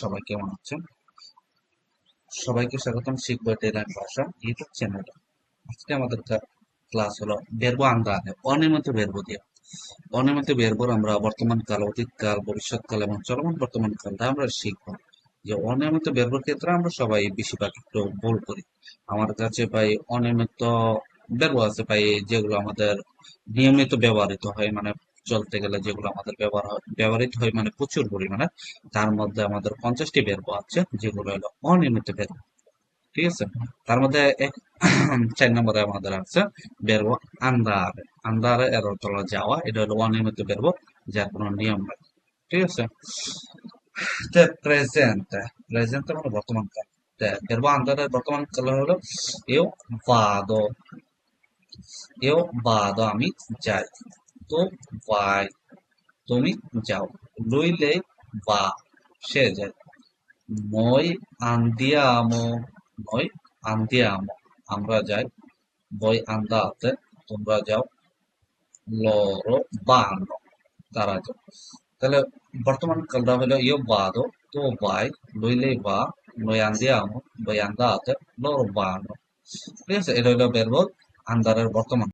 সবাই কেমন আছেন? সবাইকে স্বাগতম শিখবো ইটালিয়ান ভাষা ইউটিউব চ্যানেলে। আজকে আমাদের ক্লাস হলো verbo andare, অনিয়মিত verbo দিয়ে। অনিয়মিত verbo আমরা বর্তমান কাল, অতীত কাল, ভবিষ্যৎ কাল এবং চলমান বর্তমান কালটা আমরা শিখবো। যে অনিয়মিত verbo ক্ষেত্রে আমরা সবাই বেশিরভাগ একটু ভুল করি। আমার কাছে ভাই অনিয়মিত verbo আছে ভাই, যেগুলো আমাদের নিয়মিত ব্যবহৃত হয়, মানে চলতে গেলে যেগুলো আমাদের ব্যবহৃত হয় মানে প্রচুর পরিমাণে। তার মধ্যে আমাদের 50টি verbo আছে, যেগুলো হলো অনিয়মিত verbo। ঠিক আছে? তার মধ্যে 4 নম্বরে আমাদের আছে verbo andare। andare এর অর্থ হলো যাওয়া। এটা হলো অনিয়মিত verbo, যার কোনো নিয়ম নাই। ঠিক আছে? প্রেজেন্ট, প্রেজেন্ট মানে বর্তমান কাল। verbo andare এর বর্তমান কাল হলো io vado। আমি যাই। তো vai, তুমি যাও। lui lei va, সে যায়। noi andiamo, noi andiamo, আমরা যাই। voi andate, তোমরা যাও। loro vanno, তারা যায়। তাহলে বর্তমান কালটা হলো io vado, tu vai, lui lei va, noi andiamo, voi andate, loro vanno। ঠিক আছে? এটা হলো verbo andare এর বর্তমান